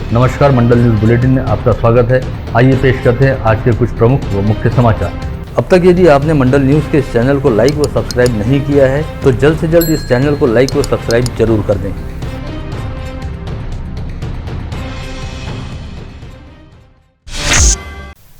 नमस्कार, मंडल news bulletin में आपका स्वागत है। आइए पेश करते हैं आज के कुछ प्रमुख व मुख्य समाचार। अब तक यदि आपने मंडल न्यूज के इस चैनल को लाइक व सब्सक्राइब नहीं किया है तो जल्द से जल्द इस चैनल को लाइक व सब्सक्राइब जरूर कर दें।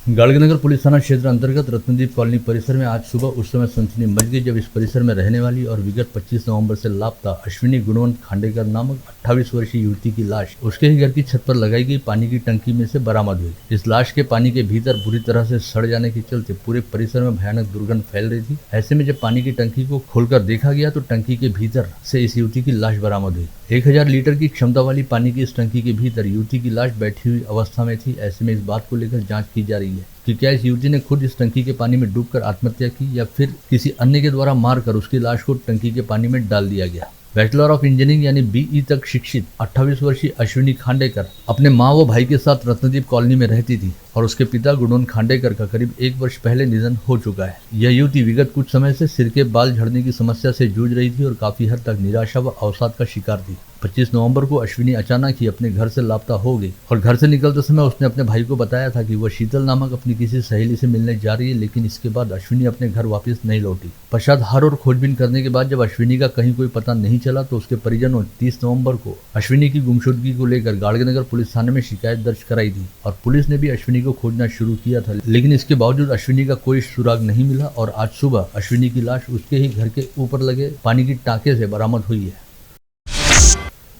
गाड़गनगर पुलिस थाना क्षेत्र अंतर्गत रत्नदीप कॉलोनी परिसर में आज सुबह उस समय सनसनी मच गई जब इस परिसर में रहने वाली और विगत 25 नवंबर से लापता अश्विनी गुणवंत खांडेकर नामक 28 वर्षीय युवती की लाश उसके ही घर की छत पर लगाई गई पानी की टंकी में से बरामद हुई। इस लाश के पानी के भीतर बुरी तरह से सड़ जाने के चलते पूरे परिसर में भयानक दुर्गंध फैल रही थी। ऐसे में जब पानी की टंकी को खोलकर देखा गया तो टंकी के भीतर से इस युवती की लाश बरामद हुई। 1000 लीटर की क्षमता वाली पानी की इस टंकी के भीतर युवती की लाश बैठी हुई अवस्था में थी। ऐसे में इस बात को लेकर जांच की जा रही है कि क्या इस युवती ने खुद इस टंकी के पानी में डूबकर आत्महत्या की या फिर किसी अन्य के द्वारा मारकर उसकी लाश को टंकी के पानी में डाल दिया गया। बैचलर ऑफ इंजीनियरिंग यानी BE तक शिक्षित 28 वर्षीय अश्विनी खांडेकर अपने मां व भाई के साथ रत्नदीप कॉलोनी में रहती थी और उसके पिता गुणवंत खांडेकर का करीब 1 वर्ष पहले निधन हो चुका है। यह युवती विगत कुछ समय से सिर के बाल झड़ने की समस्या से जूझ रही थी और काफी हद तक निराशा व अवसाद का शिकार थी। 25 नवंबर को अश्विनी अचानक ही अपने घर से लापता हो गई और घर से निकलते समय उसने अपने भाई को बताया था कि वह शीतल नामक अपनी किसी सहेली से मिलने जा रही है, लेकिन इसके बाद अश्विनी अपने घर वापस नहीं लौटी। पश्चात हर और खोजबीन करने के बाद जब अश्विनी का कहीं कोई पता नहीं चला तो उसके परिजनों 30 नवंबर को अश्विनी की गुमशुदगी को लेकर गाड़गनगर पुलिस थाने में शिकायत दर्ज कराई थी और पुलिस ने भी अश्विनी को खोजना शुरू किया था, लेकिन इसके बावजूद अश्विनी का कोई सुराग नहीं मिला और आज सुबह अश्विनी की लाश उसके ही घर के ऊपर लगे पानी की टांके से बरामद हुई है।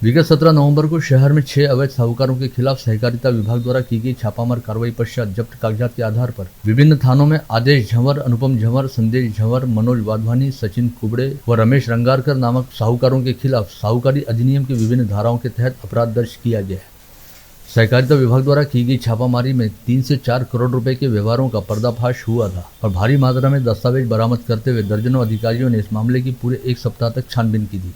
विगत 17 नवंबर को शहर में 6 अवैध साहूकारों के खिलाफ सहकारिता विभाग द्वारा की गई छापामार कार्रवाई पश्चात जब्त कागजात के आधार पर विभिन्न थानों में आदेश झंवर, अनुपम झंवर, संदेश झंवर, मनोज वाधवानी, सचिन कुबड़े व रमेश रंगारकर नामक साहूकारों के खिलाफ साहूकारी अधिनियम की विभिन्न धाराओं के तहत अपराध दर्ज किया गया है। सहकारिता विभाग द्वारा की गई छापामारी में 3 से 4 करोड़ रुपए के व्यवहारों का पर्दाफाश हुआ था और भारी मात्रा में दस्तावेज बरामद करते हुए दर्जनों अधिकारियों ने इस मामले की पूरे 1 सप्ताह तक छानबीन की थी।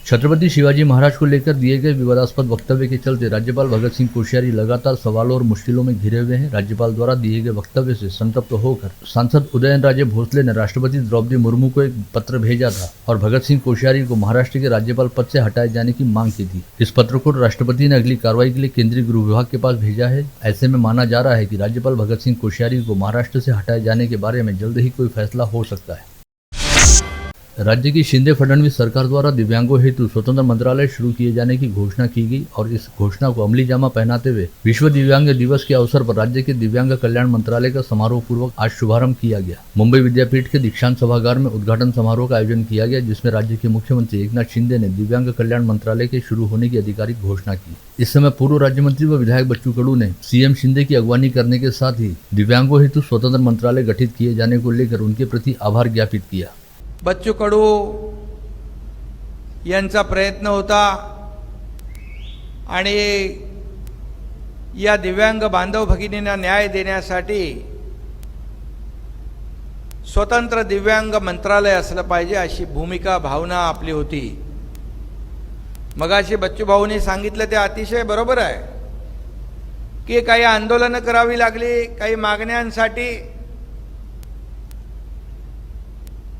छत्रपति शिवाजी महाराज को लेकर दिए गए विवादास्पद वक्तव्य के चलते राज्यपाल भगत सिंह कोश्यारी लगातार सवालों और मुश्किलों में घिरे हुए हैं। राज्यपाल द्वारा दिए गए वक्तव्य से संतप्त होकर सांसद उदयनराजे भोसले ने राष्ट्रपति द्रौपदी मुर्मू को एक पत्र भेजा था और भगत सिंह कोश्यारी को महाराष्ट्र के राज्यपाल पद से हटाए जाने की मांग की थी। इस पत्र को राष्ट्रपति ने अगली कार्रवाई के लिए केंद्रीय गृह विभाग के पास भेजा है। ऐसे में माना जा रहा है कि राज्यपाल भगत सिंह कोश्यारी को महाराष्ट्र से हटाए जाने के बारे में जल्द ही कोई फैसला हो सकता है। राज्य की शिंदे फडणवीस सरकार द्वारा दिव्यांगों हेतु स्वतंत्र मंत्रालय शुरू किए जाने की घोषणा की गई और इस घोषणा को अमली जामा पहनाते हुए विश्व दिव्यांग दिवस के अवसर पर राज्य के दिव्यांग कल्याण मंत्रालय का समारोह पूर्वक आज शुभारंभ किया गया। मुंबई विद्यापीठ के दीक्षांत सभागार में उद्घाटन समारोह का आयोजन किया गया, जिसमें राज्य के मुख्यमंत्री एकनाथ शिंदे ने दिव्यांग कल्याण मंत्रालय के शुरू होने की आधिकारिक घोषणा की। इस समय पूर्व राज्य मंत्री व विधायक बच्चू कडू ने CM शिंदे की अगवानी करने के साथ ही दिव्यांगों हेतु स्वतंत्र मंत्रालय गठित किए जाने को लेकर उनके प्रति आभार ज्ञापित किया। बच्चू कडू यांचा प्रयत्न होता आणि या दिव्यांग बांधव भगिनींना न्याय देण्यासाठी स्वतंत्र दिव्यांग मंत्रालय असलं पाहिजे अशी भूमिका भावना आपली होती। मगाशी बच्चू भाऊनी सांगितलं ते अतिशय बरोबर आहे की काही आंदोलन करावी लागली, काही मागण्यांसाठी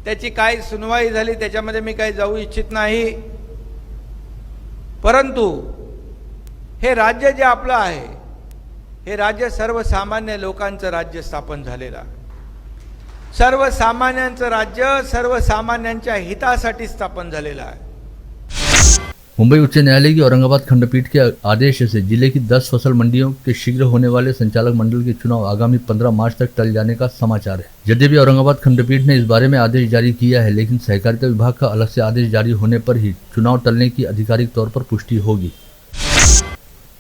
त्याची काय सुनवाई झाली त्याच्यामध्ये मी काही जाऊ इच्छित नाही, परंतु हे राज्य जे आपलं आहे हे राज्य सर्वसामान्य लोकांचं राज्य स्थापन झालेलं आहे। सर्वसामान्यांचं राज्य सर्वसामान्यांच्या हितासाठी स्थापन झालेलं आहे। मुंबई उच्च न्यायालय की औरंगाबाद खंडपीठ के आदेश से जिले की 10 फसल मंडियों के शीघ्र होने वाले संचालक मंडल के चुनाव आगामी 15 मार्च तक टल जाने का समाचार है। यद्यपि औरंगाबाद खंडपीठ ने इस बारे में आदेश जारी किया है, लेकिन सहकारिता विभाग का अलग से आदेश जारी होने पर ही चुनाव टलने की आधिकारिक तौर पर पुष्टि होगी।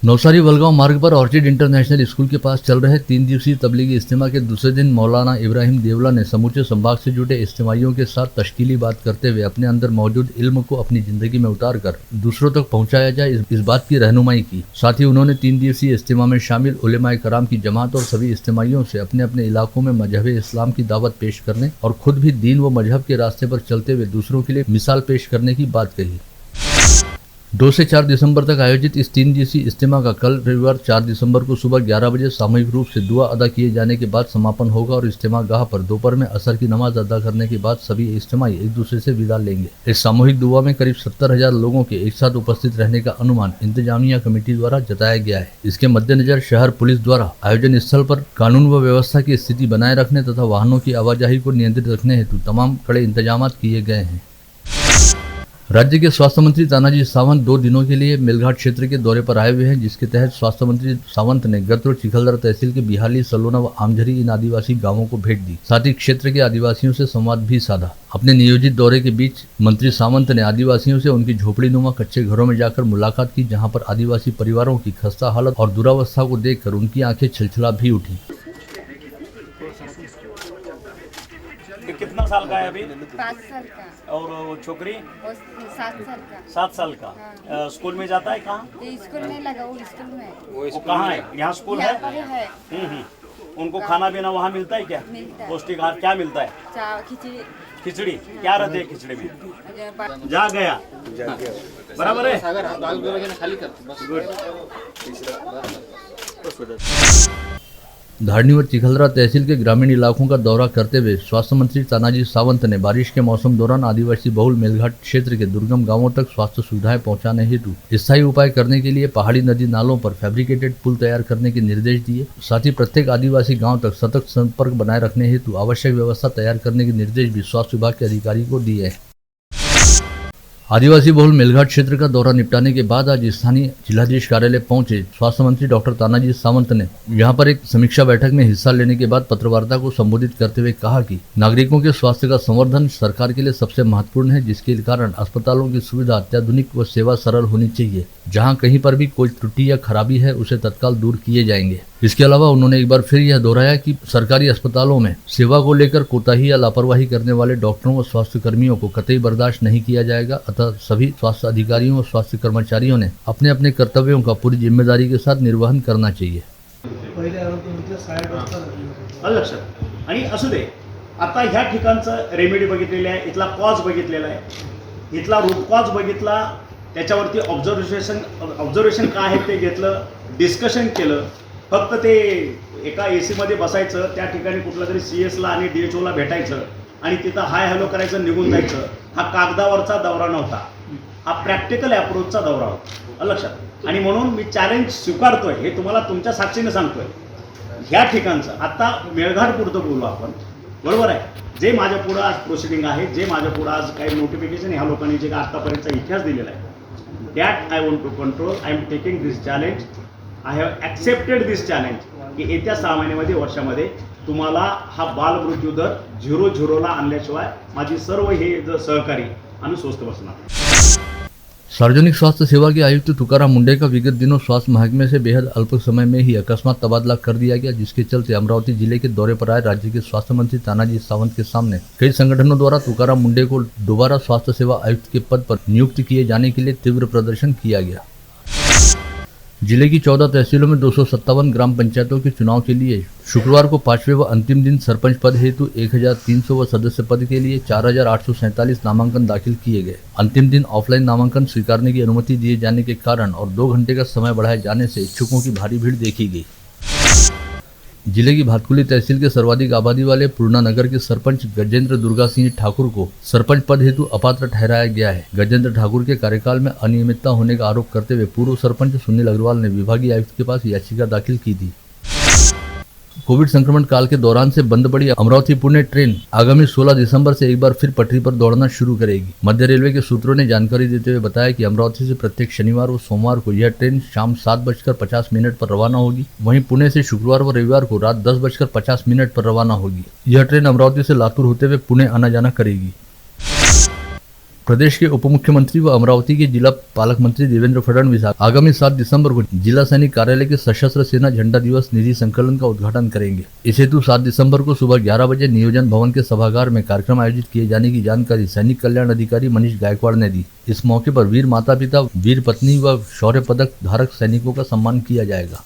नौसारी वलगांव मार्ग पर ऑर्चिड इंटरनेशनल स्कूल के पास चल रहे 3 दिवसीय तबलीगी इज्तिमा के दूसरे दिन मौलाना इब्राहिम देवला ने समूचे संभाग से जुटे इज्तिमाइयों के साथ तश्कीली बात करते हुए अपने अंदर मौजूद इल्म को अपनी जिंदगी में उतार कर दूसरों तक पहुंचाया जाए इस बात की रहनुमाई की। साथ ही उन्होंने 3 दिवसीय इज्तिमा में शामिल उलेमाए कराम की जमात और सभी इज्तिमाइयों से अपने अपने इलाकों में मजहब इस्लाम की दावत पेश करने और खुद भी दीन व मजहब के रास्ते पर चलते हुए दूसरों के लिए मिसाल पेश करने की बात कही। 2 से 4 दिसंबर तक आयोजित इस 3 दिवसीय इज्तिमा का कल रविवार 4 दिसंबर को सुबह 11 बजे सामूहिक रूप से दुआ अदा किए जाने के बाद समापन होगा और इज्तिमा गाह पर दोपहर में असर की नमाज अदा करने के बाद सभी इज्तिमाई एक दूसरे से विदा लेंगे। इस सामूहिक दुआ में करीब 70,000 लोगों के एक साथ उपस्थित रहने का अनुमान इंतजामिया कमेटी द्वारा जताया गया है। इसके मद्देनजर शहर पुलिस द्वारा आयोजन स्थल पर कानून व व्यवस्था की स्थिति बनाए रखने तथा वाहनों की आवाजाही को नियंत्रित रखने हेतु तमाम कड़े इंतजाम किए गए हैं। राज्य के स्वास्थ्य मंत्री तानाजी सावंत 2 दिनों के लिए मेलघाट क्षेत्र के दौरे पर आए हुए हैं, जिसके तहत स्वास्थ्य मंत्री सावंत ने गत्र चिखलदरा तहसील के बिहाली, सलोना व आमझरी इन आदिवासी गांवों को भेंट दी। साथ ही क्षेत्र के आदिवासियों से संवाद भी साधा। अपने नियोजित दौरे के बीच मंत्री सावंत ने आदिवासियों से उनकी झोपड़ीनुमा कच्चे घरों में जाकर मुलाकात की, जहाँ पर आदिवासी परिवारों की खस्ता हालत और दुरावस्था को देखकर उनकी आंखें छलछला भी उठी। कितना साल का है अभी? 5 साल का। और वो छोकरी? और 7 साल का। 7 साल का। हाँ। स्कूल में जाता है कहाँ? ये स्कूल नहीं लगा, वो स्कूल में। वो कहाँ है? यहाँ स्कूल है? यहाँ पर है। उनको खाना पीना वहाँ मिलता है क्या? मिलता है। पौष्टिक आहार क्या मिलता है? खिचड़ी। खिचड़ी क्या रहते है खिचड़ी में? अजय जा गया बराबर है। गुड। धारनी व चिखलदरा तहसील के ग्रामीण इलाकों का दौरा करते हुए स्वास्थ्य मंत्री तानाजी सावंत ने बारिश के मौसम दौरान आदिवासी बहुल मेलघाट क्षेत्र के दुर्गम गांवों तक स्वास्थ्य सुविधाएं पहुंचाने हेतु स्थायी उपाय करने के लिए पहाड़ी नदी नालों पर फैब्रिकेटेड पुल तैयार करने के निर्देश दिए। साथ ही प्रत्येक आदिवासी गाँव तक सतत संपर्क बनाए रखने हेतु आवश्यक व्यवस्था तैयार करने के निर्देश भी स्वास्थ्य विभाग के अधिकारी को दिए हैं। आदिवासी बहुल मेलघाट क्षेत्र का दौरा निपटाने के बाद आज स्थानीय जिलाधीश कार्यालय पहुंचे स्वास्थ्य मंत्री डॉक्टर तानाजी सावंत ने यहां पर एक समीक्षा बैठक में हिस्सा लेने के बाद पत्रवार्ता को संबोधित करते हुए कहा कि नागरिकों के स्वास्थ्य का संवर्धन सरकार के लिए सबसे महत्वपूर्ण है, जिसके कारण अस्पतालों की सुविधा अत्याधुनिक व सेवा सरल होनी चाहिए। जहां कहीं पर भी कोई त्रुटि या खराबी है उसे तत्काल दूर किए जाएंगे। इसके अलावा उन्होंने एक बार फिर यह दोहराया कि सरकारी अस्पतालों में सेवा को लेकर कोताही या लापरवाही करने वाले डॉक्टरों व स्वास्थ्य कर्मियों को कतई बर्दाश्त नहीं किया जाएगा। अतः सभी स्वास्थ्य अधिकारियों और स्वास्थ्य कर्मचारियों ने अपने अपने कर्तव्यों का पूरी जिम्मेदारी के साथ निर्वहन करना चाहिए। लक्षात आणि असू दे, आता ह्या ठिकाणचं रेमेडी बघितलेली आहे, इथला कॉज बघितलेला आहे, इथला रूट कॉज बघितला, त्याच्यावरती ऑब्झर्वेशन काय आहे ते घेतलं, डिस्कशन केलं। फक्त ते एका AC मध्ये बसायचं, त्या ठिकाणी कुठला तरी CS ला आणि DHO ला भेटायचं आणि तिथं हाय हॅलो करायचं, निघून जायचं। हा कागदावरचा दौरा नव्हता, हा प्रॅक्टिकल अप्रोचचा दौरा होता। लक्षात। आणि म्हणून मी चॅलेंज स्वीकारतोय, हे तुम्हाला तुमच्या साक्षीने सांगतोय। ह्या ठिकाणचं आता मेळघाट पुरतं बोलू आपण, बरोबर आहे। जे माझ्या पुढे आज प्रोसिडिंग आहे, जे माझ्या पुढे आज काही नोटिफिकेशन ह्या लोकांनी जे आतापर्यंतचा इतिहास दिलेला आहे, that I want to control. I am taking this challenge, I have accepted this challenge की येत्या 6 महिन्यामध्ये, वर्षामध्ये तुम्हाला हा बाल मृत्यू दर 0-0ला आणल्याशिवाय माझी सर्व हे सहकारी आम्ही स्वस्थ बसणार। सार्वजनिक स्वास्थ्य सेवा के आयुक्त तुकाराम मुंडे का विगत दिनों स्वास्थ्य महकमे से बेहद अल्प समय में ही अकस्मात तबादला कर दिया गया, जिसके चलते अमरावती जिले के दौरे पर आए राज्य के स्वास्थ्य मंत्री तानाजी सावंत के सामने कई संगठनों द्वारा तुकाराम मुंडे को दोबारा स्वास्थ्य सेवा आयुक्त के पद पर नियुक्त किए जाने के लिए तीव्र प्रदर्शन किया गया। जिले की 14 तहसीलों में 257 ग्राम पंचायतों के चुनाव के लिए शुक्रवार को 5वें व अंतिम दिन सरपंच पद हेतु 1300 व सदस्य पद के लिए 4847 नामांकन दाखिल किए गए। अंतिम दिन ऑफलाइन नामांकन स्वीकारने की अनुमति दिए जाने के कारण और 2 घंटे का समय बढ़ाए जाने से इच्छुकों की भारी भीड़ देखी गई। जिले की भातकुली तहसील के सर्वाधिक आबादी वाले पूर्णा नगर के सरपंच गजेंद्र दुर्गा सिंह ठाकुर को सरपंच पद हेतु अपात्र ठहराया गया है। गजेंद्र ठाकुर के कार्यकाल में अनियमितता होने का आरोप करते हुए पूर्व सरपंच सुनील अग्रवाल ने विभागीय आयुक्त के पास याचिका दाखिल की थी। कोविड संक्रमण काल के दौरान से बंद पड़ी अमरावती पुणे ट्रेन आगामी 16 दिसंबर से एक बार फिर पटरी पर दौड़ना शुरू करेगी। मध्य रेलवे के सूत्रों ने जानकारी देते हुए बताया कि अमरावती से प्रत्येक शनिवार व सोमवार को यह ट्रेन शाम 7:50 पर रवाना होगी। वहीं पुणे से शुक्रवार व रविवार को रात 10:50 पर रवाना होगी। यह ट्रेन अमरावती से लातूर होते हुए पुणे आना जाना करेगी। प्रदेश के उप मुख्यमंत्री व अमरावती के जिला पालक मंत्री देवेंद्र फडणवीस आगामी 7 दिसंबर को जिला सैनिक कार्यालय के सशस्त्र सेना झंडा दिवस निधि संकलन का उद्घाटन करेंगे। इस हेतु 7 दिसंबर को सुबह 11 बजे नियोजन भवन के सभागार में कार्यक्रम आयोजित किए जाने की जानकारी सैनिक कल्याण अधिकारी मनीष गायकवाड़ ने दी। इस मौके पर वीर माता पिता, वीर पत्नी व शौर्य पदक धारक सैनिकों का सम्मान किया जाएगा।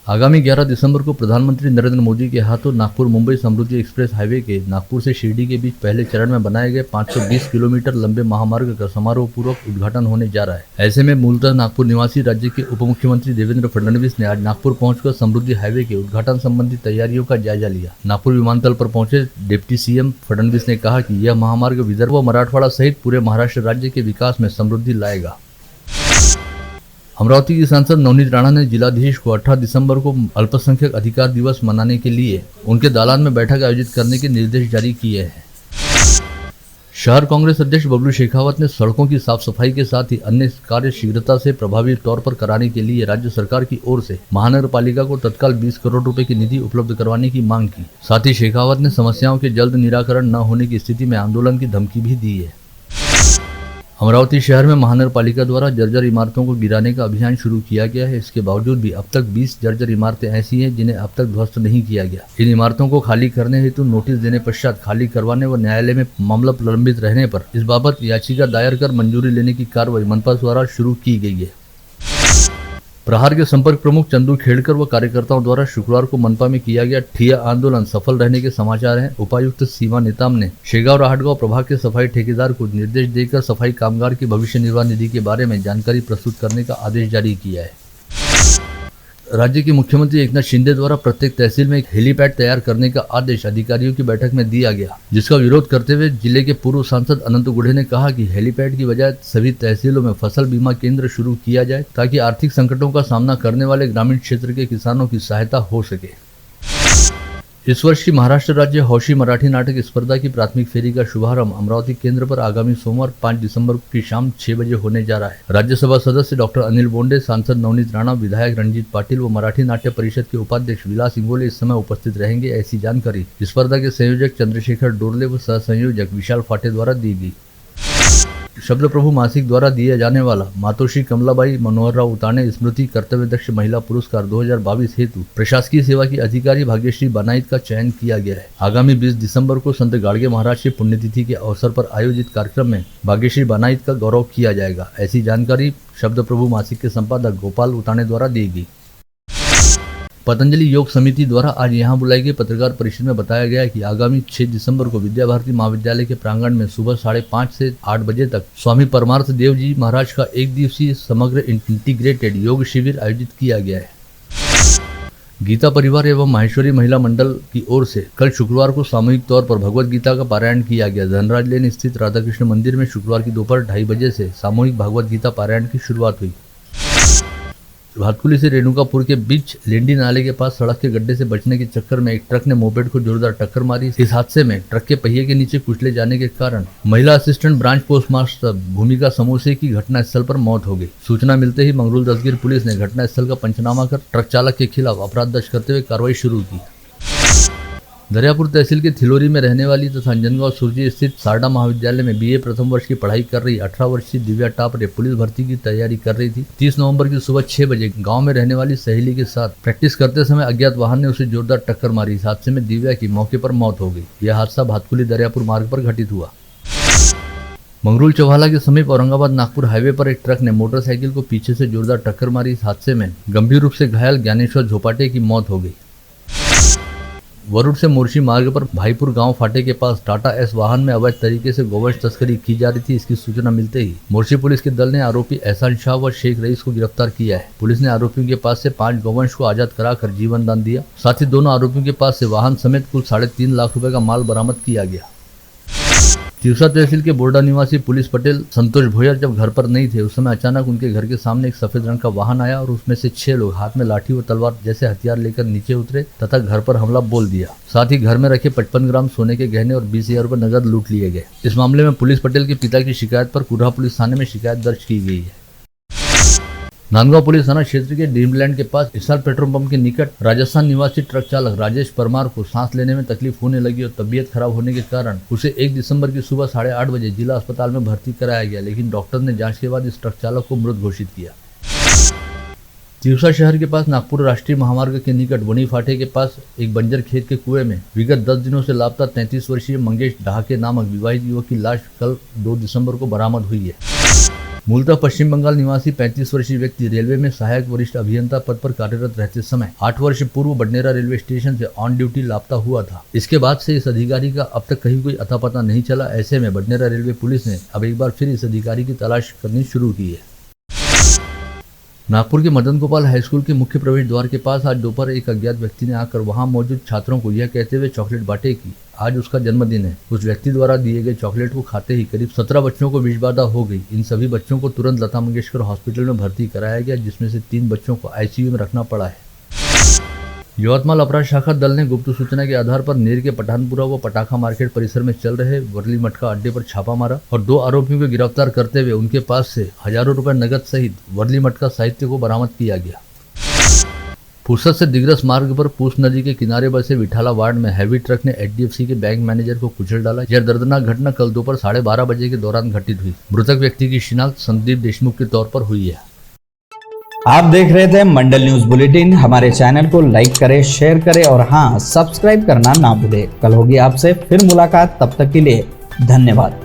आगामी 11 दिसंबर को प्रधानमंत्री नरेंद्र मोदी के हाथों नागपुर मुंबई समृद्धि एक्सप्रेस हाईवे के नागपुर से शिरडी के बीच पहले चरण में बनाए गए 520 किलोमीटर लंबे महामार्ग का समारोह पूर्वक उद्घाटन होने जा रहा है। ऐसे में मूलतः नागपुर निवासी राज्य के उप मुख्यमंत्री देवेंद्र फडणवीस ने आज नागपुर पहुंचकर समृद्धि हाईवे के उद्घाटन संबंधी तैयारियों का जायजा लिया। नागपुर विमानतल पर पहुंचे डिप्टी सीएम फडणवीस ने कहा कि यह महामार्ग विदर्भ व मराठवाड़ा सहित पूरे महाराष्ट्र राज्य के विकास में समृद्धि लाएगा। अमरावती की सांसद नवनीत राणा ने जिलाधीश को 18 दिसंबर को अल्पसंख्यक अधिकार दिवस मनाने के लिए उनके दालान में बैठक आयोजित करने के निर्देश जारी किए हैं। शहर कांग्रेस अध्यक्ष बबलू शेखावत ने सड़कों की साफ सफाई के साथ ही अन्य कार्य शीघ्रता से प्रभावी तौर पर कराने के लिए राज्य सरकार की ओर से महानगर पालिका को तत्काल 20 करोड़ रुपए की निधि उपलब्ध करवाने की मांग की। साथ ही शेखावत ने समस्याओं के जल्द निराकरण न होने की स्थिति में आंदोलन की धमकी भी दी है। अमरावती शहर में महानगर पालिका द्वारा जर्जर इमारतों को गिराने का अभियान शुरू किया गया है। इसके बावजूद भी अब तक 20 जर्जर इमारतें ऐसी हैं जिन्हें अब तक ध्वस्त नहीं किया गया। इन इमारतों को खाली करने हेतु नोटिस देने पश्चात खाली करवाने व न्यायालय में मामला लंबित रहने पर इस बाबत याचिका दायर कर मंजूरी लेने की कार्रवाई मनपा द्वारा शुरू की गई है। प्रहार के संपर्क प्रमुख चंदू खेड़कर व कार्यकर्ताओं द्वारा शुक्रवार को मनपा में किया गया ठिया आंदोलन सफल रहने के समाचार हैं। उपायुक्त सीमा नेताम ने शेगांव राहटगांव प्रभाग के सफाई ठेकेदार को निर्देश देकर सफाई कामगार की भविष्य निर्वाह निधि के बारे में जानकारी प्रस्तुत करने का आदेश जारी किया है। राज्य के मुख्यमंत्री एकनाथ शिंदे द्वारा प्रत्येक तहसील में एक हेलीपैड तैयार करने का आदेश अधिकारियों की बैठक में दिया गया, जिसका विरोध करते हुए जिले के पूर्व सांसद अनंत गुढ़े ने कहा कि हेलीपैड की बजाय सभी तहसीलों में फसल बीमा केंद्र शुरू किया जाए ताकि आर्थिक संकटों का सामना करने वाले ग्रामीण क्षेत्र के किसानों की सहायता हो सके। इस वर्ष की महाराष्ट्र राज्य हौशी मराठी नाटक स्पर्धा की प्राथमिक फेरी का शुभारंभ अमरावती केंद्र पर आगामी सोमवार 5 दिसंबर की शाम 6 बजे होने जा रहा है। राज्यसभा सदस्य डॉक्टर अनिल बोंडे, सांसद नवनीत राणा, विधायक रणजीत पाटिल व मराठी नाट्य परिषद के उपाध्यक्ष विलास इंगोले इस समय उपस्थित रहेंगे। ऐसी जानकारी स्पर्धा के संयोजक चंद्रशेखर डोरले व सह संयोजक विशाल फाटे द्वारा दी गई। शब्द प्रभु मासिक द्वारा दिया जाने वाला मातोश्री कमलाबाई मनोहर राव उताने स्मृति कर्तव्य दक्ष महिला पुरस्कार 2022 हेतु प्रशासकीय सेवा की अधिकारी भाग्यश्री बनाइत का चयन किया गया है। आगामी 20 दिसंबर को संत गाड़गे महाराज की पुण्यतिथि के अवसर पर आयोजित कार्यक्रम में भाग्यश्री बनाइत का गौरव किया जाएगा। ऐसी जानकारी शब्द प्रभु मासिक के संपादक गोपाल उताने द्वारा दी गई। पतंजलि योग समिति द्वारा आज यहां बुलाई गई पत्रकार परिषद में बताया गया कि आगामी 6 दिसंबर को विद्या भारती महाविद्यालय के प्रांगण में सुबह 5:30 से 8 बजे तक स्वामी परमार्थ देव जी महाराज का एक दिवसीय समग्र इंटीग्रेटेड योग शिविर आयोजित किया गया है। गीता परिवार एवं माहेश्वरी महिला मंडल की ओर से कल शुक्रवार को सामूहिक तौर पर भगवत गीता का पारायण किया गया। धनराज लेन स्थित राधा कृष्ण मंदिर में शुक्रवार की दोपहर 2:30 बजे से सामूहिक भगवत गीता पारायण की शुरुआत हुई। भातकुली से रेणुकापुर के बीच लेंडी नाले के पास सड़क के गड्ढे से बचने के चक्कर में एक ट्रक ने मोपेड को जोरदार टक्कर मारी। इस हादसे में ट्रक के पहिए के नीचे कुचले जाने के कारण महिला असिस्टेंट ब्रांच पोस्ट मास्टर भूमिका समोसे की घटनास्थल पर मौत हो गई। सूचना मिलते ही मंगरूल दस्तगीर पुलिस ने घटनास्थल का पंचनामा कर ट्रक चालक के खिलाफ अपराध दर्ज करते हुए कार्रवाई शुरू की। दरियापुर तहसील के थिलोरी में रहने वाली तथा अंजनगांव सुरजी स्थित सारडा महाविद्यालय में बीए प्रथम वर्ष की पढ़ाई कर रही 18 वर्षीय दिव्या टापरे पुलिस भर्ती की तैयारी कर रही थी। 30 नवंबर की सुबह 6 बजे गांव में रहने वाली सहेली के साथ प्रैक्टिस करते समय अज्ञात वाहन ने उसे जोरदार टक्कर मारी। इस हादसे में दिव्या की मौके पर मौत हो गई। यह हादसा भातकुली दरियापुर मार्ग पर घटित हुआ। मंगरूल चौहाला के समीप औरंगाबाद नागपुर हाईवे पर एक ट्रक ने मोटरसाइकिल को पीछे से जोरदार टक्कर मारी। इस हादसे में गंभीर रूप से घायल ज्ञानेश्वर झोपाटे की मौत हो गई। वरुण से मोर्शी मार्ग पर भाईपुर गांव फाटे के पास टाटा एस वाहन में अवैध तरीके से गोवंश तस्करी की जा रही थी। इसकी सूचना मिलते ही मोर्शी पुलिस के दल ने आरोपी एहसान शाह व शेख रईस को गिरफ्तार किया है। पुलिस ने आरोपियों के पास से 5 गोवंश को आजाद कराकर जीवन दान दिया। साथ ही दोनों आरोपियों के पास से वाहन समेत कुल 3.5 लाख रुपए का माल बरामद किया गया। तिवसा तहसील के बोर्डा निवासी पुलिस पटेल संतोष भोयर जब घर पर नहीं थे उस समय अचानक उनके घर के सामने एक सफेद रंग का वाहन आया और उसमें से 6 लोग हाथ में लाठी व तलवार जैसे हथियार लेकर नीचे उतरे तथा घर पर हमला बोल दिया। साथ ही घर में रखे 55 ग्राम सोने के गहने और 20,000 रुपए नगद लूट लिए गए। इस मामले में पुलिस पटेल के पिता की शिकायत पर कुर्हा पुलिस थाने में शिकायत दर्ज की गई है। नांदगांव पुलिस थाना क्षेत्र के ड्रीमलैंड के पास इसाल पेट्रोल पंप के निकट राजस्थान निवासी ट्रक चालक राजेश परमार को सांस लेने में तकलीफ होने लगी और तबीयत खराब होने के कारण उसे 1 दिसंबर की सुबह 8:30 बजे जिला अस्पताल में भर्ती कराया गया, लेकिन डॉक्टर ने जांच के बाद इस ट्रक चालक को मृत घोषित किया। तिवसा शहर के पास नागपुर राष्ट्रीय महामार्ग के निकट वनी फाटे के पास एक बंजर खेत के कुएं में विगत 10 दिनों से लापता 33 वर्षीय मंगेश ढाके नामक विवाहित युवक की लाश कल 2 दिसंबर को बरामद हुई है। मूलतः पश्चिम बंगाल निवासी 35 वर्षीय व्यक्ति रेलवे में सहायक वरिष्ठ अभियंता पद पर कार्यरत रहते समय 8 वर्ष पूर्व बडनेरा रेलवे स्टेशन से ऑन ड्यूटी लापता हुआ था। इसके बाद से इस अधिकारी का अब तक कहीं कोई अता पता नहीं चला। ऐसे में बडनेरा रेलवे पुलिस ने अब एक बार फिर इस अधिकारी की तलाश करनी शुरू की है। नागपुर के मदन गोपाल हाई स्कूल के मुख्य प्रवेश द्वार के पास आज दोपहर एक अज्ञात व्यक्ति ने आकर वहां मौजूद छात्रों को यह कहते हुए चॉकलेट बांटे कि आज उसका जन्मदिन है। उस व्यक्ति द्वारा दिए गए चॉकलेट को खाते ही करीब 17 बच्चों को विषबाधा हो गई। इन सभी बच्चों को तुरंत लता मंगेशकर हॉस्पिटल में भर्ती कराया गया, जिसमें से 3 बच्चों को आईसीयू में रखना पड़ा है। यवतमाल अपराध शाखा दल ने गुप्त सूचना के आधार पर नेर के पठानपुरा व पटाखा मार्केट परिसर में चल रहे वर्ली मटका अड्डे पर छापा मारा और 2 आरोपियों को गिरफ्तार करते हुए उनके पास से हजारों रुपए नगद सहित वर्ली मटका साहित्य को बरामद किया गया। फुर्सत से दिग्रस मार्ग पर पूस नदी के किनारे बसे विठाला वार्ड में हैवी ट्रक ने एचडीएफसी के बैंक मैनेजर को कुचल डाला। यह दर्दनाक घटना कल दोपहर 12:30 बजे के दौरान घटित हुई। मृतक व्यक्ति की शिनाख्त संदीप देशमुख के तौर पर हुई है। आप देख रहे थे मंडल न्यूज बुलेटिन। हमारे चैनल को लाइक करें, शेयर करें और हाँ, सब्सक्राइब करना ना भूलें। कल होगी आपसे फिर मुलाकात, तब तक के लिए धन्यवाद।